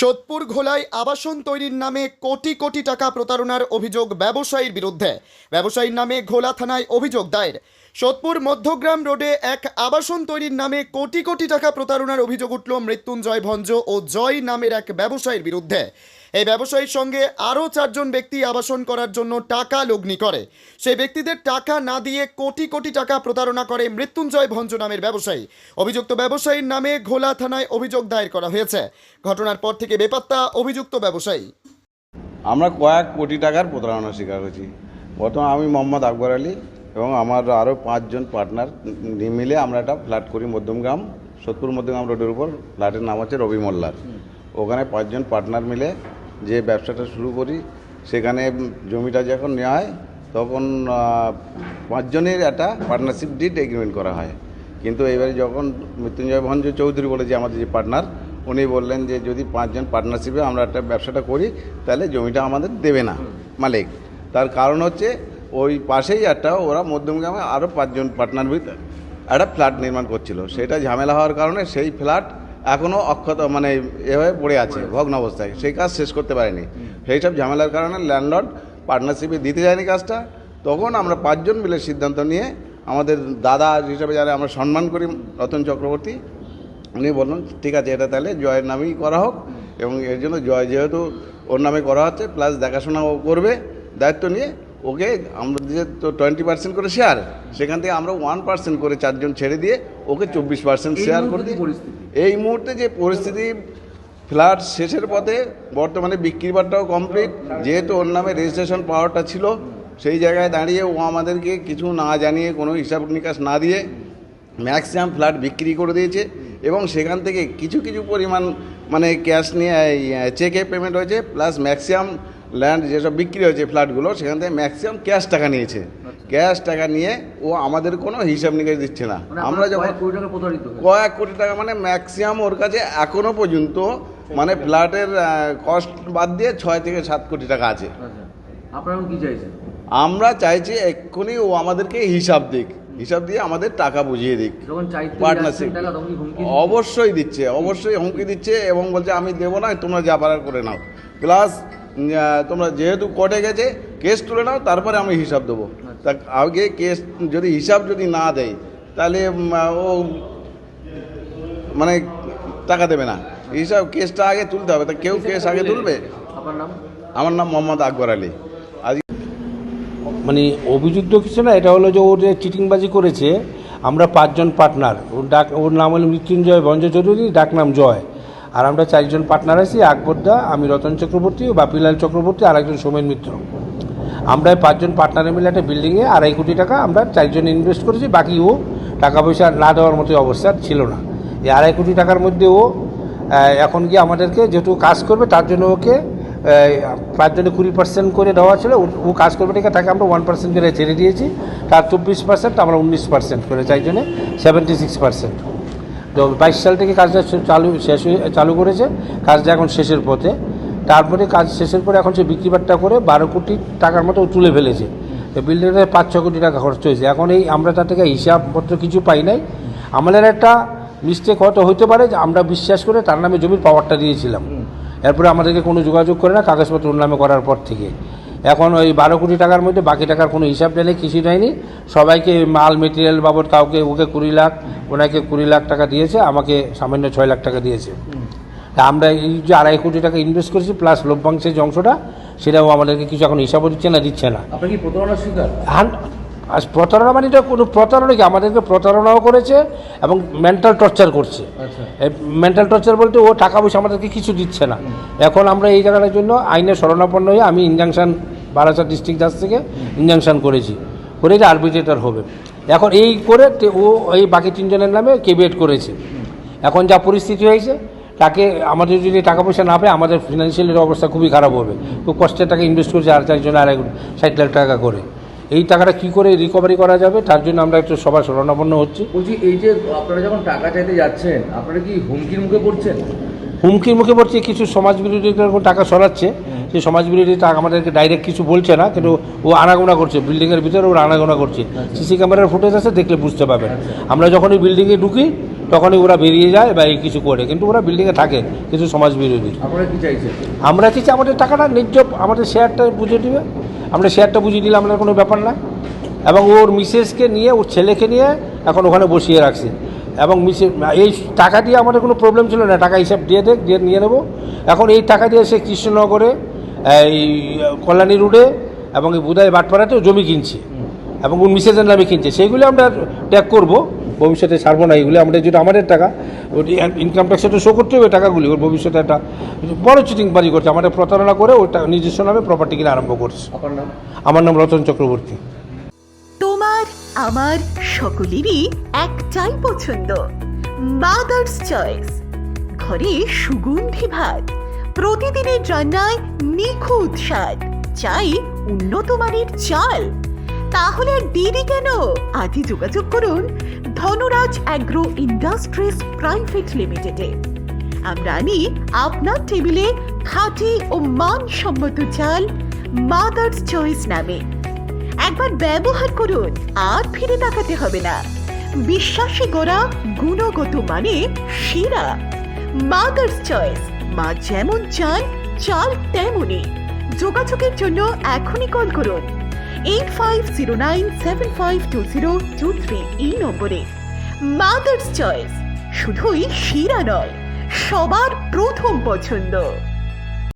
সোদপুর ঘোলায় আবাসন তৈরির নামে কোটি কোটি টাকা প্রতারণার অভিযোগ ব্যবসায়ীর বিরুদ্ধে। ব্যবসায়ীর নামে ঘোলা থানায় অভিযোগ দায়ের। সোদপুর মধ্যগ্রাম রোডে এক আবাসন তৈরির নামে কোটি কোটি টাকা প্রতারণার অভিযোগ উঠল মৃত্যুঞ্জয় ভঞ্জ ও জয় নামের এক ব্যবসায়ীর বিরুদ্ধে। এই ব্যবসায়ীর সঙ্গে আরও 4 জন ব্যক্তি আবাসন করার জন্য টাকা লগ্নি করে। সেই ব্যক্তিদের টাকা না দিয়ে কোটি কোটি টাকা প্রতারণা করে মৃত্যুঞ্জয় ভঞ্জ নামের ব্যবসায়ী। অভিযুক্ত ব্যবসায়ীর নামে ঘোলা থানায় অভিযোগ দায়ের করা হয়েছে। ঘটনার পর থেকে বেপাত্তা অভিযুক্ত ব্যবসায়ী। আমরা কয়েক কোটি টাকার প্রতারণার শিকার হয়েছি। প্রথমে আমি মোহাম্মদ আকবর আলী এবং আমার আরও 5 জন পার্টনার মিলে আমরা একটা ফ্ল্যাট করি মধ্যমগ্রাম, সোদপুর মধ্যমগ্রাম রোডের উপর। ফ্ল্যাটের নাম হচ্ছে রবি মোল্লার। ওখানে 5 জন পার্টনার মিলে যে ব্যবসাটা শুরু করি, সেখানে জমিটা যখন নেওয়া হয় তখন 5 জনের একটা পার্টনারশিপ ডিড এগ্রিমেন্ট করা হয়। কিন্তু এবারে যখন মৃত্যুঞ্জয় ভঞ্জ চৌধুরী বলে যে আমাদের যে পার্টনার, উনি বললেন যে যদি 5 জন পার্টনারশিপে আমরা একটা ব্যবসাটা করি তাহলে জমিটা আমাদের দেবে না মালিক। তার কারণ হচ্ছে ওই পাশেই ওরা মধ্যমগ্রামে আরও 5 জন পার্টনার ভিতরে একটা ফ্ল্যাট নির্মাণ করছিল। সেটা ঝামেলা হওয়ার কারণে সেই ফ্ল্যাট এখনও অক্ষত এভাবে পড়ে আছে ভগ্ন অবস্থায়, সেই কাজ শেষ করতে পারেনি। সেই সব ঝামেলার কারণে ল্যান্ডলর্ড পার্টনারশিপে দিতে যায়নি কাজটা। তখন আমরা 5 জন মিলে সিদ্ধান্ত নিয়ে আমাদের দাদা হিসাবে যারা আমরা সম্মান করি, রতন চক্রবর্তী, উনি বললেন ঠিক আছে এটা তাহলে জয়ের নামেই করা হোক। এবং এর জন্য জয় যেহেতু ওর নামে করা হচ্ছে, প্লাস দেখাশোনাও করবে দায়িত্ব নিয়ে, ওকে আমরা যে তো 20% করে শেয়ার, সেখান থেকে আমরা 1% করে 4 জন ছেড়ে দিয়ে ওকে 24% শেয়ার করে দিই। এই মুহূর্তে যে পরিস্থিতি, ফ্ল্যাট শেষের পথে, বর্তমানে বিক্রির বাট্টাও কমপ্লিট। যেহেতু ওর নামে রেজিস্ট্রেশন পাওয়ারটা ছিল, সেই জায়গায় দাঁড়িয়ে ও আমাদেরকে কিছু না জানিয়ে, কোনো হিসাব নিকাশ না দিয়ে ম্যাক্সিমাম ফ্ল্যাট বিক্রি করে দিয়েছে। এবং সেখান থেকে কিছু কিছু পরিমাণ ক্যাশ নিয়ে চেকে পেমেন্ট হয়েছে, প্লাস ম্যাক্সিমাম ল্যান্ড যেসব বিক্রি হয়েছে ফ্ল্যাটগুলো, সেখান থেকে ম্যাক্সিমাম ক্যাশ টাকা নিয়েছে। ক্যাশ টাকা নিয়ে ও আমাদের কোনো হিসাব নিকাশ দিচ্ছে না। আমরা যখন কয়েক কোটি টাকা ম্যাক্সিমাম ওর কাছে এখনও পর্যন্ত ফ্ল্যাটের কস্ট বাদ দিয়ে 6 থেকে 7 কোটি টাকা আছে। আপনারা কি চাইছেন? আমরা চাইছি এক্ষুনি ও আমাদেরকে হিসাব দিক, হিসাব দিয়ে আমাদের টাকা বুঝিয়ে দিক। পার্টনারশিপ অবশ্যই দিচ্ছে, অবশ্যই হুমকি দিচ্ছে এবং বলছে আমি দেবো না, তোমরা যা পারার করে নাও। প্লাস তোমরা যেহেতু কোর্টে গেছে, কেস তুলে নাও, তারপরে আমি হিসাব দেবো। তা আগে কেস যদি হিসাব যদি না দেয় তাহলে ও টাকা দেবে না। হিসাব কেসটা আগে তুলতে হবে। তা কেউ কেস আগে তুলবে? আপনার নাম? আমার নাম মোহাম্মদ আকবর আলী। অভিযুক্ত কিছু না, এটা হলো যে ও যে চিটিংবাজি করেছে। আমরা 5 জন পার্টনার, ওর নাম হলো মৃত্যুঞ্জয় ভঞ্জ চৌধুরী, ডাক নাম জয়। আর আমরা 4 জন পার্টনার আছি, আকবরদা, আমি রতন চক্রবর্তী, বাপিলাল চক্রবর্তী, আর একজন সোমেন মিত্র। আমরা 5 জন পার্টনারে মিলে একটা বিল্ডিংয়ে 2.5 কোটি টাকা আমরা 4 জন ইনভেস্ট করেছি। বাকি ও টাকা পয়সা না দেওয়ার মতো অবস্থা ছিল না। এই 2.5 কোটি টাকার মধ্যে ও এখন গিয়ে আমাদেরকে যেহেতু কাজ করবে, তার জন্য ওকে 5 জনে 20% করে দেওয়া ছিল। ও কাজ করবে ঠিক আছে, আমরা 1% করে ছেড়ে দিয়েছি। তার 24%, আমরা 19% করে 4 জনে 76%। তো 22 সাল থেকে কাজটা চালু করেছে। কাজটা এখন শেষের পথে। তারপরে কাজ শেষের পরে এখন সে বিক্রিবাট্টা করে 12 কোটি টাকার মতো তুলে ফেলেছে। তো বিল্ডিংয়ে 5-6 কোটি টাকা খরচ হয়েছে। এখন এই আমরা তার থেকে হিসাবপত্র কিছু পাই নাই। আমাদের একটা মিস্টেক হতে পারে যে আমরা বিশ্বাস করে তার নামে জমির পাওয়ারটা দিয়েছিলাম। এরপরে আমাদেরকে কোনো যোগাযোগ করে না, কাগজপত্র ওর নামে করার পর থেকে। এখন ওই 12 কোটি টাকার মধ্যে বাকি টাকার কোনো হিসাব নেই, কিছু নেয়নি। সবাইকে মাল মেটেরিয়াল বাবদ ওকে 20 লাখ, ওনাকে 20 লাখ টাকা দিয়েছে, আমাকে সামান্য 6 লাখ টাকা দিয়েছে। তা আমরা এই যে 2.5 কোটি টাকা ইনভেস্ট করেছি, প্লাস লভ্যাংশের যে অংশটা, সেটাও আমাদেরকে কিছু এখন হিসাবও দিচ্ছে না। আপনি কি প্রতারণার শিকার? আর প্রতারণা এটা কোনো প্রতারণা কি, আমাদেরকে প্রতারণাও করেছে এবং মেন্টাল টর্চার করছে। মেন্টাল টর্চার বলতে ও টাকা পয়সা আমাদেরকে কিছু দিচ্ছে না। এখন আমরা এই জায়গাটার জন্য আইনের শরণাপন্ন হয়ে আমি ইনজাংশন, বারাসাত ডিস্ট্রিক্ট জাজ থেকে ইনজাংশন করেছি, করে যে আরবিট্রেটর হবে। এখন এই করে ও এই বাকি 3 জনের নামে কেবিয়েট করেছে। এখন যা পরিস্থিতি হয়েছে, তাকে আমাদের যদি টাকা পয়সা না পায়, আমাদের ফিনান্সিয়ালের অবস্থা খুবই খারাপ হবে। খুব কষ্টের টাকা ইনভেস্ট করেছে, আর 4 জনে 60 লাখ টাকা করে। এই টাকাটা কী করে রিকভারি করা যাবে, তার জন্য আমরা একটু সবার শরণাপন্ন হচ্ছি। বলছি, এই যে আপনারা যখন টাকা চাইতে যাচ্ছেন, আপনারা কি হুমকির মুখে পড়ছেন? হুমকির মুখে পড়ছে। কিছু সমাজবিরোধী টাকা সরাচ্ছে, সেই সমাজবিরোধী টাকা আমাদেরকে ডাইরেক্ট কিছু বলছে না, কিন্তু ও আনাগোনা করছে। বিল্ডিংয়ের ভিতরে ওরা আনাগোনা করছে। সিসি ক্যামেরার ফুটেজ আছে, দেখলে বুঝতে পারবেন। আমরা যখন এই বিল্ডিংয়ে ঢুকি, তখনই ওরা বেরিয়ে যায় বা এই কিছু করে, কিন্তু ওরা বিল্ডিংয়ে থাকে কিছু সমাজ বিরোধী। আপনারা কি চাইছেন? আমরা চাইছি আমাদের টাকাটা ন্যায্য, আমাদের শেয়ারটা বুঝে দিবে, আমরা শেয়ারটা বুঝিয়ে দিলে আমাদের কোনো ব্যাপার না। এবং ওর মিসেসকে নিয়ে, ওর ছেলেকে নিয়ে এখন ওখানে বসিয়ে রাখছে, এবং এই টাকা দিয়ে আমাদের কোনো প্রবলেম ছিল না, টাকা হিসাব দিয়ে দিয়ে নিয়ে নেবো। এখন এই টাকা দিয়ে সে কৃষ্ণনগরে, এই কল্যাণী রোডে এবং এই বুধাই বাটপাড়াতেও জমি কিনছে এবং ওর মিসেসের নামে কিনছে। সেইগুলো আমরা ট্যাগ করবো, ভবিষ্যতে ছাড়বো না এগুলো। আমাদের যেটা আমাদের টাকা, ওই ইনকাম ট্যাক্সে তো শো করতে হবে টাকাগুলি। ওর ভবিষ্যতে একটা বড় চিটিংবাজি করছে, আমাদের প্রতারণা করে ওটা নিজস্ব নামে প্রপার্টি কিনে আরম্ভ করছে। আপনার নাম? আমার নাম রতন চক্রবর্তী। তোমার আমার সকলেরই একটাই পছন্দ, মাদার্স চয়েস। ঘরে সুগন্ধি ভাত, প্রতিদিনের রান্নায় নিখুঁত স্বাদ, চাই উন্নত মানের চাল। তাহলে আর দেরি কেন? আজই যোগাযোগ করুন ধনরাজ অ্যাগ্রো ইন্ডাস্ট্রিজ প্রাইভেট লিমিটেডে। আমরা আনি আপনার টেবিলে খাঁটি ও মানসম্মত চাল মাদার্স চয়েস নামে। একবার ব্যবহার করুন, আর ফিরে তাকাতে হবে না। বিশ্বাসে গড়া গুণগত মানে সেরা মাদার্স চয়েস। মা যেমন চান, চাল তেমনই। যোগাযোগের জন্য এখনই কল করুন 8509752023 এই নম্বরে। মাদার্স চয়েস শুধুই সেরা নয়, সবার প্রথম পছন্দ।